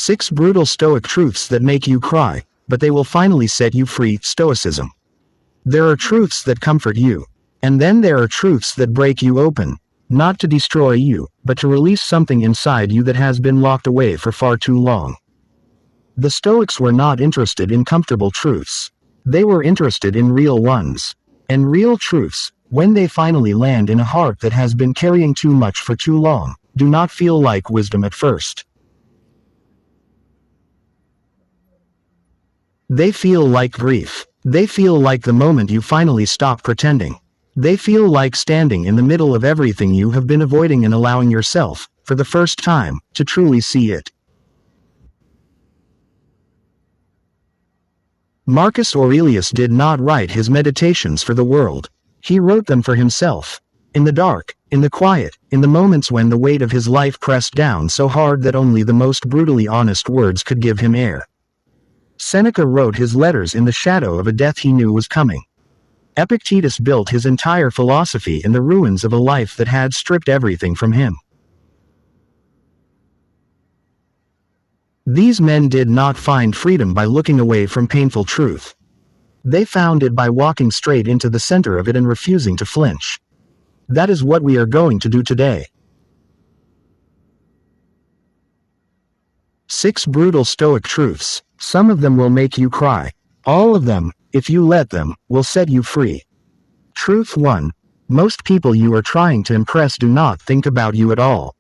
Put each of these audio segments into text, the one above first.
6 brutal Stoic truths that make you cry, but they will finally set you free. Stoicism. There are truths that comfort you. And then there are truths that break you open. Not to destroy you, but to release something inside you that has been locked away for far too long. The Stoics were not interested in comfortable truths. They were interested in real ones. And real truths, when they finally land in a heart that has been carrying too much for too long, do not feel like wisdom at first. They feel like grief. They feel like the moment you finally stop pretending. They feel like standing in the middle of everything you have been avoiding and allowing yourself, for the first time, to truly see it. Marcus Aurelius did not write his meditations for the world. He wrote them for himself. In the dark, in the quiet, in the moments when the weight of his life pressed down so hard that only the most brutally honest words could give him air. Seneca wrote his letters in the shadow of a death he knew was coming. Epictetus built his entire philosophy in the ruins of a life that had stripped everything from him. These men did not find freedom by looking away from painful truth. They found it by walking straight into the center of it and refusing to flinch. That is what we are going to do today. 6 brutal Stoic truths. Some of them will make you cry. All of them, if you let them, will set you free. Truth 1. Most people you are trying to impress do not think about you at all.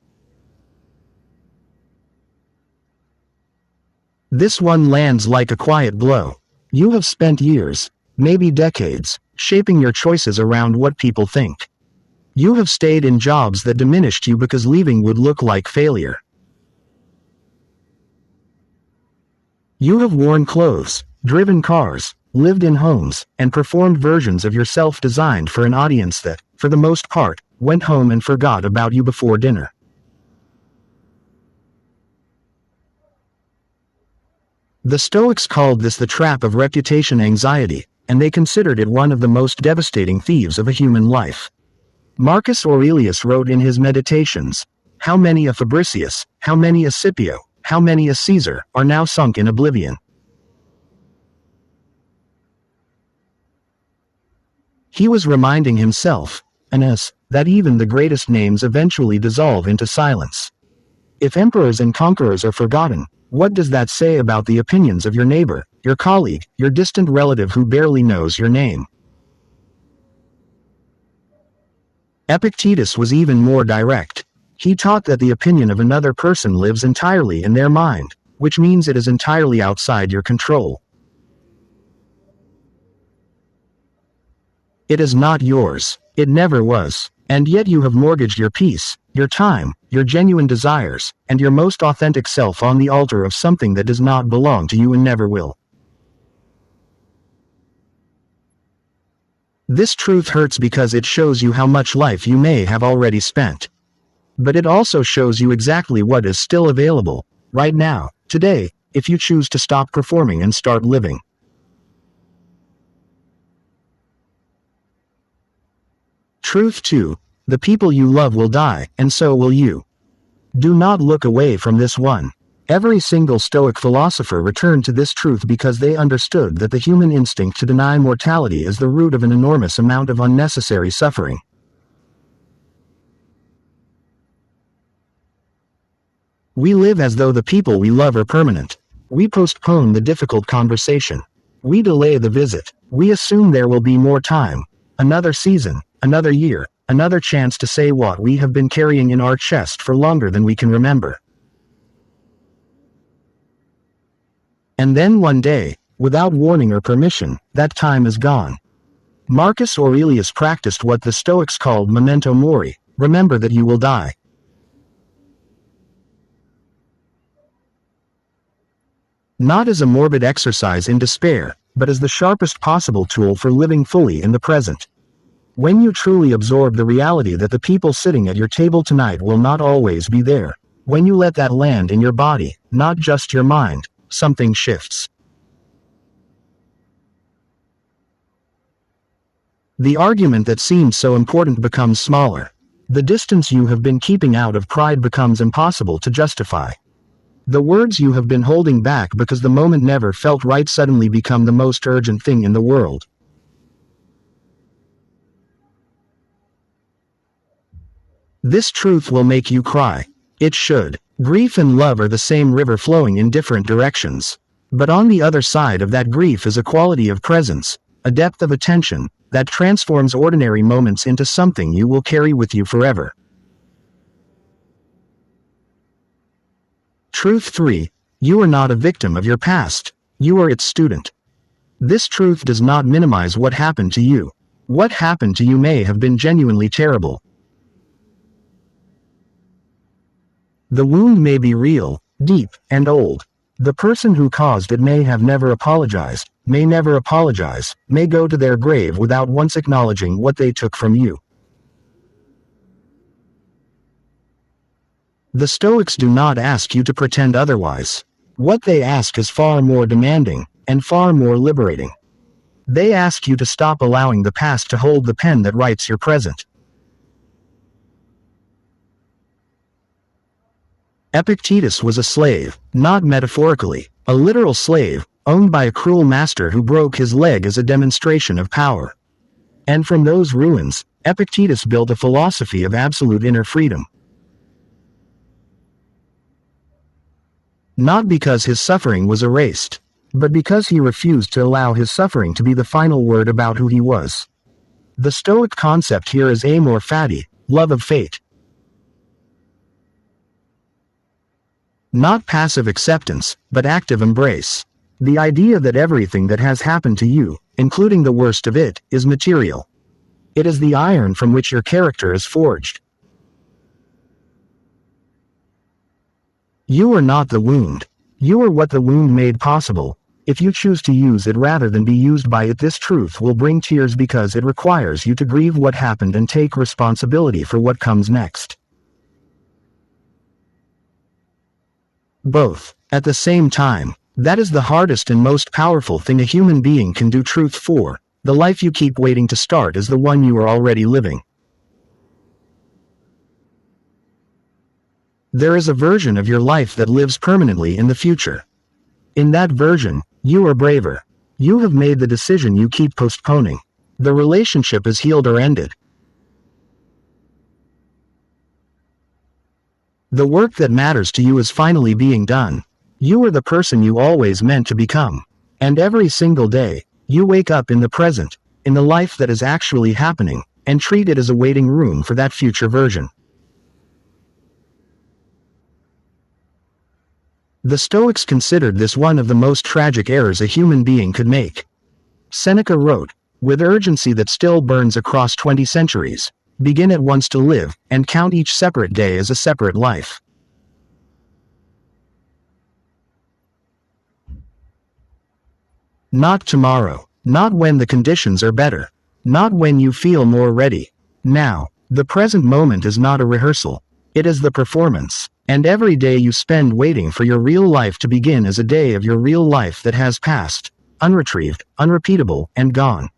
This one lands like a quiet blow. You have spent years, maybe decades, shaping your choices around what people think. You have stayed in jobs that diminished you because leaving would look like failure. You have worn clothes, driven cars, lived in homes, and performed versions of yourself designed for an audience that, for the most part, went home and forgot about you before dinner. The Stoics called this the trap of reputation anxiety, and they considered it one of the most devastating thieves of a human life. Marcus Aurelius wrote in his Meditations, "How many a Fabricius, how many a Scipio, how many a Caesar, are now sunk in oblivion." He was reminding himself, and us, that even the greatest names eventually dissolve into silence. If emperors and conquerors are forgotten, what does that say about the opinions of your neighbor, your colleague, your distant relative who barely knows your name? Epictetus was even more direct. He taught that the opinion of another person lives entirely in their mind, which means it is entirely outside your control. It is not yours. It never was. And yet you have mortgaged your peace, your time, your genuine desires, and your most authentic self on the altar of something that does not belong to you and never will. This truth hurts because it shows you how much life you may have already spent. But it also shows you exactly what is still available, right now, today, if you choose to stop performing and start living. Truth 2. The people you love will die, and so will you. Do not look away from this one. Every single Stoic philosopher returned to this truth because they understood that the human instinct to deny mortality is the root of an enormous amount of unnecessary suffering. We live as though the people we love are permanent. We postpone the difficult conversation. We delay the visit. We assume there will be more time. Another season, another year, another chance to say what we have been carrying in our chest for longer than we can remember. And then one day, without warning or permission, that time is gone. Marcus Aurelius practiced what the Stoics called memento mori, remember that you will die. Not as a morbid exercise in despair, but as the sharpest possible tool for living fully in the present. When you truly absorb the reality that the people sitting at your table tonight will not always be there, when you let that land in your body, not just your mind, something shifts. The argument that seemed so important becomes smaller. The distance you have been keeping out of pride becomes impossible to justify. The words you have been holding back because the moment never felt right suddenly become the most urgent thing in the world. This truth will make you cry. It should. Grief and love are the same river flowing in different directions. But on the other side of that grief is a quality of presence, a depth of attention, that transforms ordinary moments into something you will carry with you forever. Truth 3. You are not a victim of your past. You are its student. This truth does not minimize what happened to you. What happened to you may have been genuinely terrible. The wound may be real, deep, and old. The person who caused it may have never apologized, may never apologize, may go to their grave without once acknowledging what they took from you. The Stoics do not ask you to pretend otherwise. What they ask is far more demanding, and far more liberating. They ask you to stop allowing the past to hold the pen that writes your present. Epictetus was a slave, not metaphorically, a literal slave, owned by a cruel master who broke his leg as a demonstration of power. And from those ruins, Epictetus built a philosophy of absolute inner freedom. Not because his suffering was erased, but because he refused to allow his suffering to be the final word about who he was. The Stoic concept here is amor fati, love of fate. Not passive acceptance, but active embrace. The idea that everything that has happened to you, including the worst of it, is material. It is the iron from which your character is forged. You are not the wound. You are what the wound made possible. If you choose to use it rather than be used by it, this truth will bring tears because it requires you to grieve what happened and take responsibility for what comes next. Both, at the same time. That is the hardest and most powerful thing a human being can do. Truth 4. The life you keep waiting to start is the one you are already living. There is a version of your life that lives permanently in the future. In that version, you are braver. You have made the decision you keep postponing. The relationship is healed or ended. The work that matters to you is finally being done. You are the person you always meant to become. And every single day, you wake up in the present, in the life that is actually happening, and treat it as a waiting room for that future version. The Stoics considered this one of the most tragic errors a human being could make. Seneca wrote, with urgency that still burns across 20 centuries, begin at once to live, and count each separate day as a separate life. Not tomorrow, not when the conditions are better, not when you feel more ready. Now, the present moment is not a rehearsal. It is the performance. And every day you spend waiting for your real life to begin is a day of your real life that has passed, unretrieved, unrepeatable, and gone.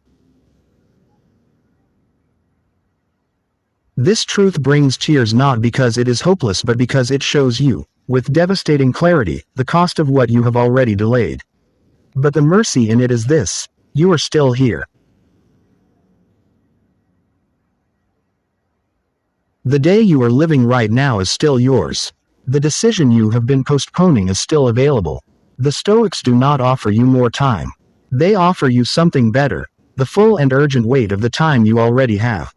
This truth brings tears not because it is hopeless but because it shows you, with devastating clarity, the cost of what you have already delayed. But the mercy in it is this: you are still here. The day you are living right now is still yours. The decision you have been postponing is still available. The Stoics do not offer you more time. They offer you something better, the full and urgent weight of the time you already have.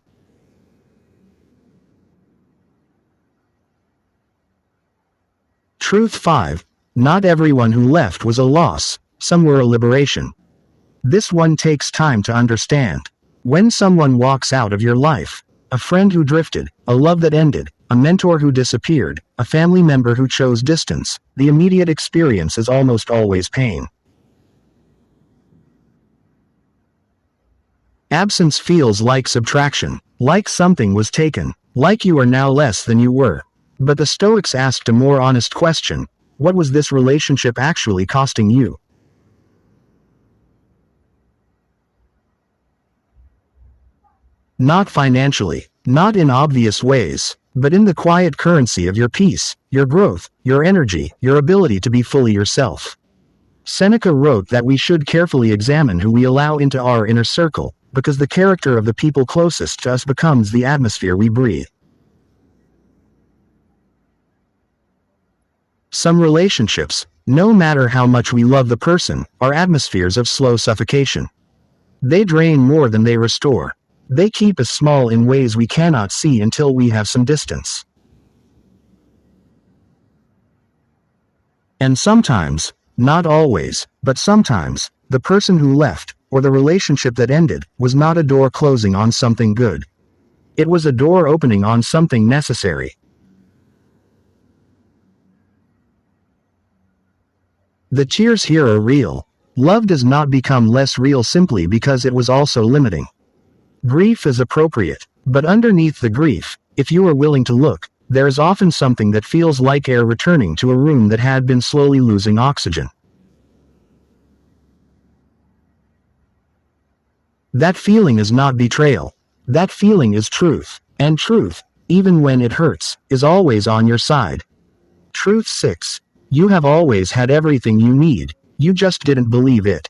Truth 5. Not everyone who left was a loss, some were a liberation. This one takes time to understand. When someone walks out of your life, a friend who drifted, a love that ended, a mentor who disappeared, a family member who chose distance, the immediate experience is almost always pain. Absence feels like subtraction, like something was taken, like you are now less than you were. But the Stoics asked a more honest question: what was this relationship actually costing you? Not financially, not in obvious ways, but in the quiet currency of your peace, your growth, your energy, your ability to be fully yourself. Seneca wrote that we should carefully examine who we allow into our inner circle, because the character of the people closest to us becomes the atmosphere we breathe. Some relationships, no matter how much we love the person, are atmospheres of slow suffocation. They drain more than they restore. They keep us small in ways we cannot see until we have some distance. And sometimes, not always, but sometimes, the person who left, or the relationship that ended, was not a door closing on something good. It was a door opening on something necessary. The tears here are real. Love does not become less real simply because it was also limiting. Grief is appropriate, but underneath the grief, if you are willing to look, there is often something that feels like air returning to a room that had been slowly losing oxygen. That feeling is not betrayal. That feeling is truth, and truth, even when it hurts, is always on your side. Truth 6. You have always had everything you need, you just didn't believe it.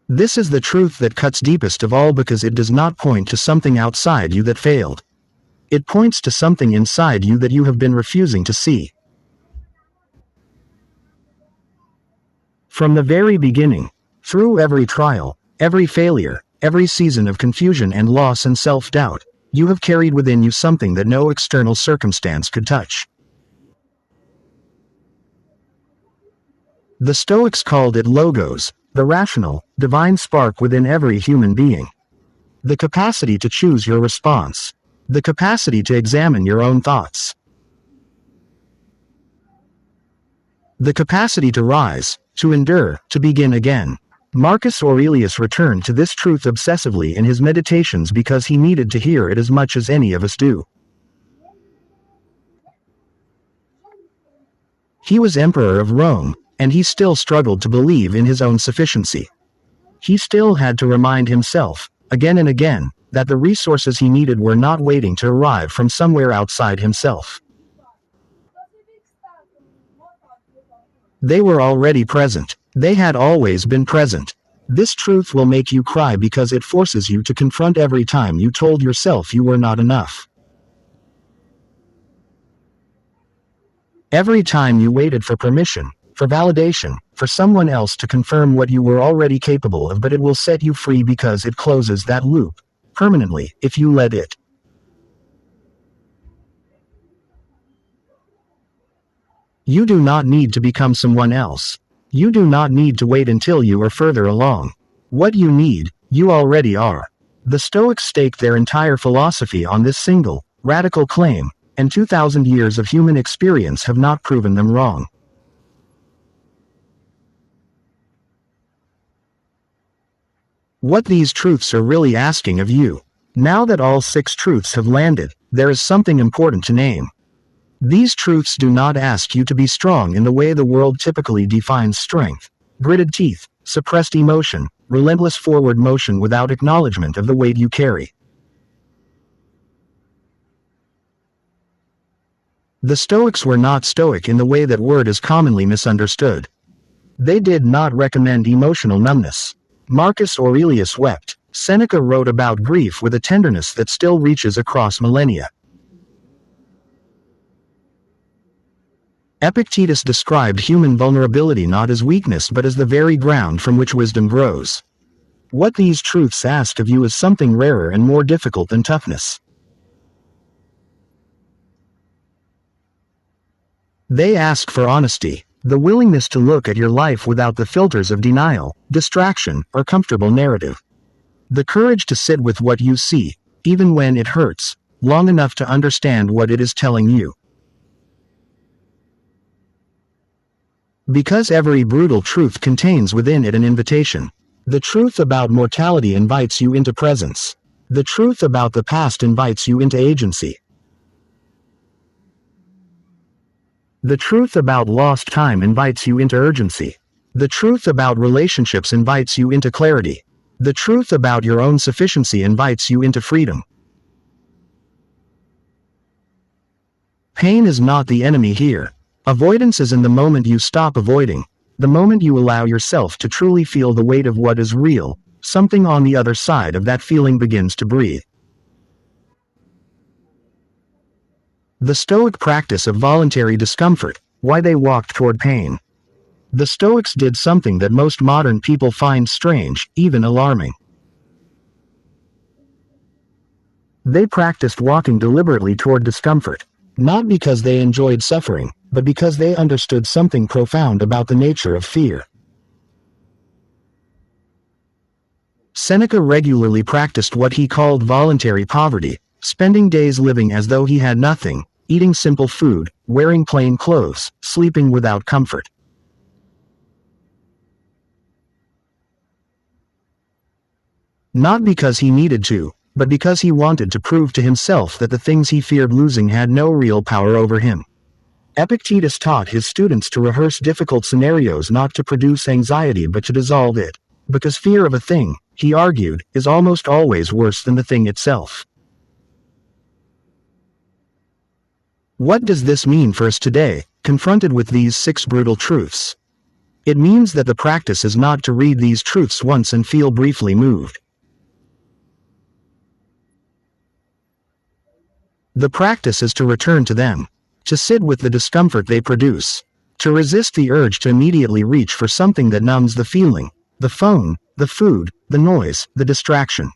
This is the truth that cuts deepest of all because it does not point to something outside you that failed. It points to something inside you that you have been refusing to see. From the very beginning, through every trial, every failure, every season of confusion and loss and self-doubt, you have carried within you something that no external circumstance could touch. The Stoics called it logos, the rational, divine spark within every human being. The capacity to choose your response. The capacity to examine your own thoughts. The capacity to rise, to endure, to begin again. Marcus Aurelius returned to this truth obsessively in his meditations because he needed to hear it as much as any of us do. He was emperor of Rome, and he still struggled to believe in his own sufficiency. He still had to remind himself, again and again, that the resources he needed were not waiting to arrive from somewhere outside himself. They were already present. They had always been present. This truth will make you cry because it forces you to confront every time you told yourself you were not enough. Every time you waited for permission, for validation, for someone else to confirm what you were already capable of, but it will set you free because it closes that loop, permanently, if you let it. You do not need to become someone else. You do not need to wait until you are further along. What you need, you already are. The Stoics staked their entire philosophy on this single, radical claim, and 2,000 years of human experience have not proven them wrong. What these truths are really asking of you. Now that all 6 truths have landed, there is something important to name. These truths do not ask you to be strong in the way the world typically defines strength. Gritted teeth, suppressed emotion, relentless forward motion without acknowledgement of the weight you carry. The Stoics were not stoic in the way that word is commonly misunderstood. They did not recommend emotional numbness. Marcus Aurelius wept. Seneca wrote about grief with a tenderness that still reaches across millennia. Epictetus described human vulnerability not as weakness but as the very ground from which wisdom grows. What these truths ask of you is something rarer and more difficult than toughness. They ask for honesty, the willingness to look at your life without the filters of denial, distraction, or comfortable narrative. The courage to sit with what you see, even when it hurts, long enough to understand what it is telling you. Because every brutal truth contains within it an invitation. The truth about mortality invites you into presence. The truth about the past invites you into agency. The truth about lost time invites you into urgency. The truth about relationships invites you into clarity. The truth about your own sufficiency invites you into freedom. Pain is not the enemy here. Avoidance is in the moment you stop avoiding, the moment you allow yourself to truly feel the weight of what is real, something on the other side of that feeling begins to breathe. The Stoic practice of voluntary discomfort, why they walked toward pain. The Stoics did something that most modern people find strange, even alarming. They practiced walking deliberately toward discomfort, not because they enjoyed suffering, but because they understood something profound about the nature of fear. Seneca regularly practiced what he called voluntary poverty, spending days living as though he had nothing, eating simple food, wearing plain clothes, sleeping without comfort. Not because he needed to, but because he wanted to prove to himself that the things he feared losing had no real power over him. Epictetus taught his students to rehearse difficult scenarios not to produce anxiety but to dissolve it, because fear of a thing, he argued, is almost always worse than the thing itself. What does this mean for us today, confronted with these 6 brutal truths? It means that the practice is not to read these truths once and feel briefly moved. The practice is to return to them, to sit with the discomfort they produce, to resist the urge to immediately reach for something that numbs the feeling, the phone, the food, the noise, the distraction.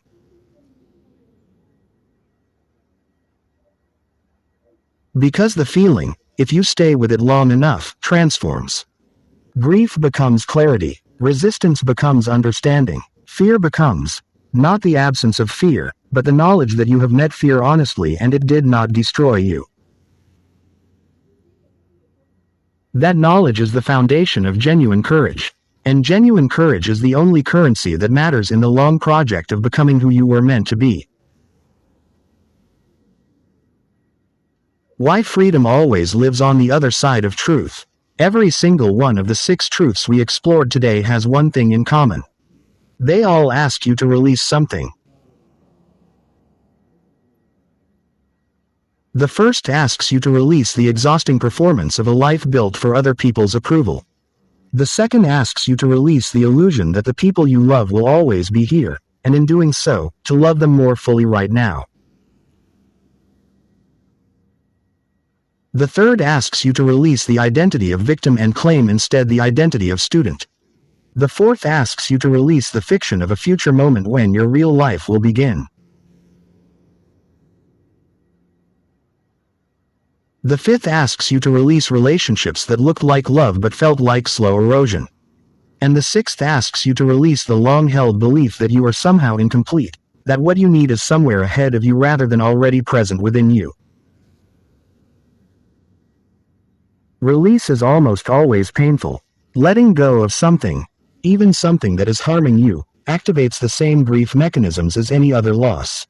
Because the feeling, if you stay with it long enough, transforms. Grief becomes clarity, resistance becomes understanding, fear becomes, not the absence of fear, but the knowledge that you have met fear honestly and it did not destroy you. That knowledge is the foundation of genuine courage. And genuine courage is the only currency that matters in the long project of becoming who you were meant to be. Why freedom always lives on the other side of truth. Every single one of the 6 truths we explored today has one thing in common. They all ask you to release something. The first asks you to release the exhausting performance of a life built for other people's approval. The second asks you to release the illusion that the people you love will always be here, and in doing so, to love them more fully right now. The third asks you to release the identity of victim and claim instead the identity of student. The fourth asks you to release the fiction of a future moment when your real life will begin. The fifth asks you to release relationships that looked like love but felt like slow erosion. And the sixth asks you to release the long-held belief that you are somehow incomplete, that what you need is somewhere ahead of you rather than already present within you. Release is almost always painful. Letting go of something, even something that is harming you, activates the same grief mechanisms as any other loss.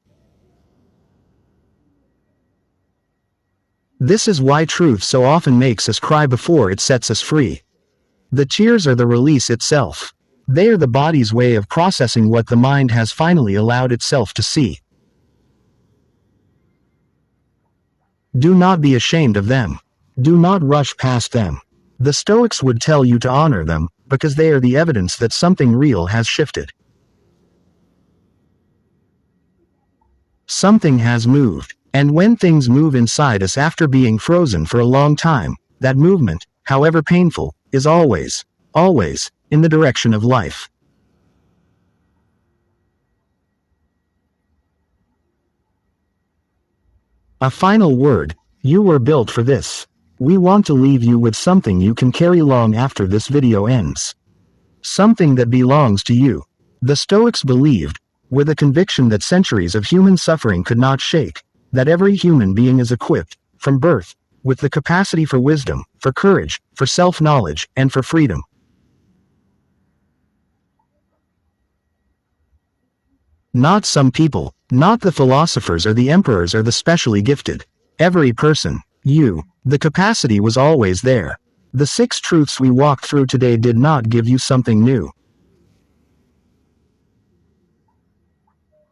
This is why truth so often makes us cry before it sets us free. The tears are the release itself. They are the body's way of processing what the mind has finally allowed itself to see. Do not be ashamed of them. Do not rush past them. The Stoics would tell you to honor them, because they are the evidence that something real has shifted. Something has moved, and when things move inside us after being frozen for a long time, that movement, however painful, is always, always, in the direction of life. A final word, you were built for this. We want to leave you with something you can carry long after this video ends. Something that belongs to you. The Stoics believed, with a conviction that centuries of human suffering could not shake, that every human being is equipped, from birth, with the capacity for wisdom, for courage, for self-knowledge, and for freedom. Not some people, not the philosophers or the emperors or the specially gifted. Every person, you, the capacity was always there. The 6 truths we walked through today did not give you something new.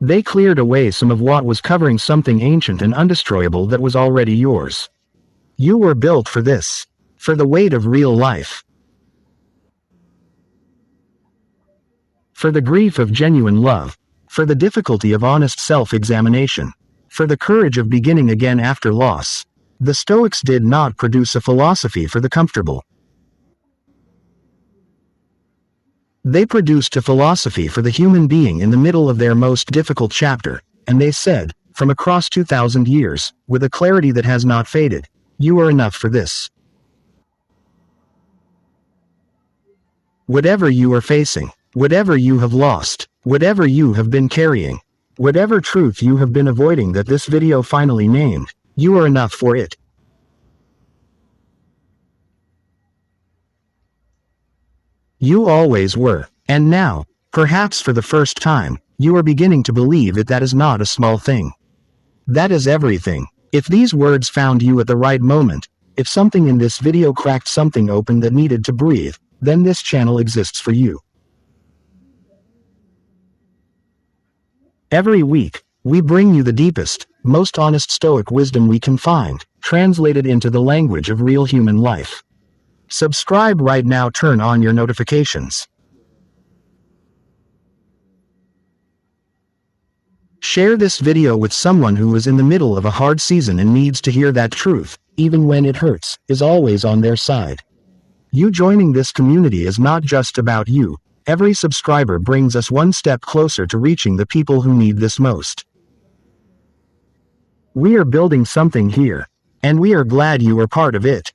They cleared away some of what was covering something ancient and undestroyable that was already yours. You were built for this. For the weight of real life. For the grief of genuine love. For the difficulty of honest self-examination. For the courage of beginning again after loss. The Stoics did not produce a philosophy for the comfortable. They produced a philosophy for the human being in the middle of their most difficult chapter, and they said, from across 2,000 years, with a clarity that has not faded, you are enough for this. Whatever you are facing, whatever you have lost, whatever you have been carrying, whatever truth you have been avoiding that this video finally named, you are enough for it. You always were, and now, perhaps for the first time, you are beginning to believe that is not a small thing. That is everything. If these words found you at the right moment, if something in this video cracked something open that needed to breathe, then this channel exists for you. Every week, we bring you the deepest, most honest Stoic wisdom we can find, translated into the language of real human life. Subscribe right now, turn on your notifications. Share this video with someone who is in the middle of a hard season and needs to hear that truth, even when it hurts, is always on their side. You joining this community is not just about you. Every subscriber brings us one step closer to reaching the people who need this most. We are building something here, and we are glad you are part of it.